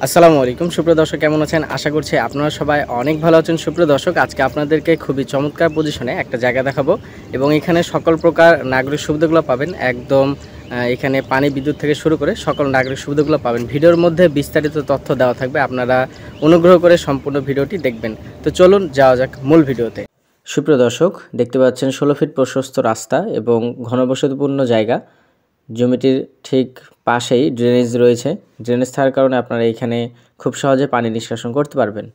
আসসালামু আলাইকুম সুপ্রিয় দর্শক, কেমন আছেন? আশা করছি আপনারা সবাই অনেক ভালো আছেন। সুপ্রিয় দর্শক, আজকে আপনাদেরকে খুবই চমৎকার পজিশনে একটা জায়গা দেখাবো এবং এখানে সকল প্রকার নাগরিক সুবিধাগুলো পাবেন। একদম এখানে পানি, বিদ্যুৎ থেকে শুরু করে সকল নাগরিক সুবিধাগুলো পাবেন। ভিডিওর মধ্যে বিস্তারিত তথ্য দেওয়া থাকবে, আপনারা অনুগ্রহ করে সম্পূর্ণ ভিডিওটি দেখবেন। তো চলুন যাওয়া যাক মূল ভিডিওতে। সুপ্রিয় দর্শক, দেখতে পাচ্ছেন 16 ফিট প্রশস্ত রাস্তা এবং ঘনবসতিপূর্ণ জায়গা। জমিটির ঠিক পাশেই ড্রেনেজ রয়েছে। ড্রেনেজ থাকার কারণে আপনারা এখানে খুব সহজে পানি নিষ্কাশন করতে পারবেন।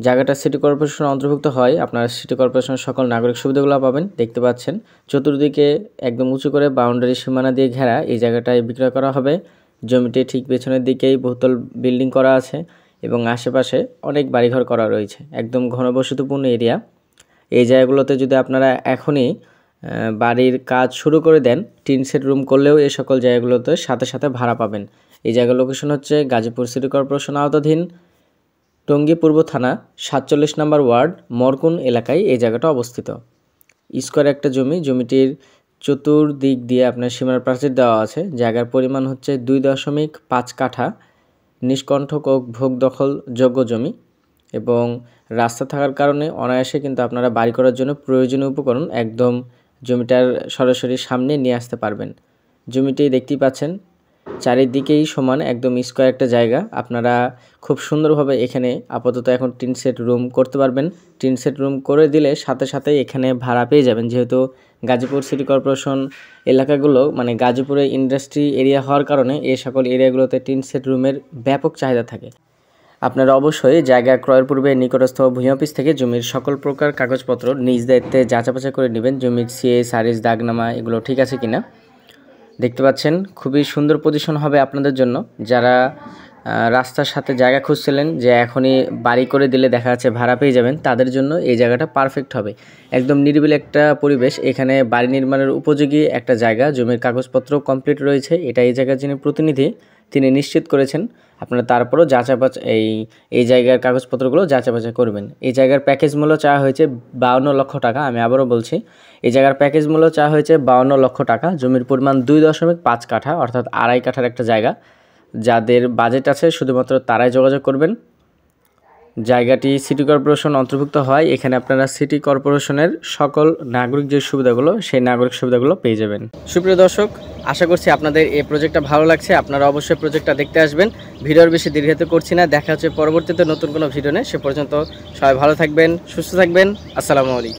জায়গাটা সিটি কর্পোরেশনের অন্তর্ভুক্ত হয়। আপনারা সিটি কর্পোরেশনের সকল নাগরিক সুবিধাগুলো পাবেন। দেখতে পাচ্ছেন চতুর্দিকে একদম উঁচু করে বাউন্ডারি সীমানা দিয়ে ঘেরা এই জায়গাটায় বিক্রয় করা হবে। জমিটি ঠিক পেছনের দিকেই বহুতল বিল্ডিং করা আছে এবং আশেপাশে অনেক বাড়িঘর করা রয়েছে। একদম ঘনবসতিপূর্ণ এরিয়া। এই জায়গাগুলোতে যদি আপনারা এখনই বাড়ির কাজ শুরু করে দেন, টিন সেট রুম করলেও এই সকল জায়গাগুলোতে সাথে সাথে ভাড়া পাবেন। এই জায়গার লোকেশন হচ্ছে গাজীপুর সিটি কর্পোরেশন আওতাধীন টঙ্গী পূর্ব থানা 47 নম্বর ওয়ার্ড মরকুন এলাকায় এই জায়গাটা অবস্থিত। স্কোয়ার একটা জমি। জমিটির চতুর্দিক দিয়ে আপনার সীমানা প্রাচীর দেওয়া আছে। জায়গার পরিমাণ হচ্ছে 2.5 কাঠা। নিষ্কণ্টক ও ভোগ দখল যোগ্য জমি এবং রাস্তা থাকার কারণে অনায়াসে কিন্তু আপনারা বাড়ি করার জন্য প্রয়োজনীয় উপকরণ একদম জমিটার সরাসরি সামনে নিয়ে আসতে পারবেন। জমিটি দেখতেই পাচ্ছেন চারিদিকেই সমান, একদম স্কোয়ার একটা জায়গা। আপনারা খুব সুন্দরভাবে এখানে আপাতত এখন টিন সেট রুম করতে পারবেন। টিন সেট রুম করে দিলে সাথে সাথে এখানে ভাড়া পেয়ে যাবেন। যেহেতু গাজীপুর সিটি কর্পোরেশন এলাকাগুলো মানে গাজীপুরে ইন্ডাস্ট্রি এরিয়া হওয়ার কারণে এই সকল এরিয়াগুলোতে টিন সেট রুমের ব্যাপক চাহিদা থাকে। আপনারা অবশ্যই জায়গা ক্রয়ের পূর্বে নিকটস্থ ভূমি অফিস থেকে জমির সকল প্রকার কাগজপত্র নিজ দায়িত্বে যাচাবাচা করে নেবেন। জমির সিএ, সারিজ, দাগনামা এগুলো ঠিক আছে কিনা। দেখতে পাচ্ছেন খুবই সুন্দর পজিশন হবে আপনাদের জন্য। যারা রাস্তার সাথে জায়গা খুঁজছিলেন যে এখনই বাড়ি করে দিলে দেখা যাচ্ছে ভাড়া পেয়ে যাবেন, তাদের জন্য এই জায়গাটা পারফেক্ট হবে। একদম নিরিবিলি একটা পরিবেশ। এখানে বাড়ি নির্মাণের উপযোগী একটা জায়গা। জমির কাগজপত্র কমপ্লিট রয়েছে। এটা এই জায়গার যিনি প্রতিনিধি তিনি নিশ্চিত করেছেন। আপনারা তারপরও এই জায়গার কাগজপত্রগুলো যাচাবাচা করবেন। এই জায়গার প্যাকেজ মূল্য চাওয়া হয়েছে 52 লক্ষ টাকা। আমি আবারও বলছি, এই জায়গার প্যাকেজ মূল্য চাওয়া হয়েছে 52 লক্ষ টাকা। জমির পরিমাণ 2.5 কাঠা অর্থাৎ 2.5 কাঠার একটা জায়গা। যাদের বাজেট আছে শুধুমাত্র তারাই যোগাযোগ করবেন। জায়গাটি সিটি কর্পোরেশন অন্তর্ভুক্ত হয়। এখানে আপনারা সিটি কর্পোরেশনের সকল নাগরিক যে সুবিধাগুলো সেই নাগরিক সুবিধাগুলো পেয়ে যাবেন। সুপ্রিয় দর্শক, আশা করছি আপনাদের এই প্রজেক্টটা ভালো লাগছে। আপনারা অবশ্যই প্রজেক্টটা দেখতে আসবেন। ভিডিওর বেশি দীর্ঘায়িত করছি না। দেখা হচ্ছে পরবর্তীতে নতুন কোনো ভিডিও নিয়ে। সে পর্যন্ত সবাই ভালো থাকবেন, সুস্থ থাকবেন। আসসালামু আলাইকুম।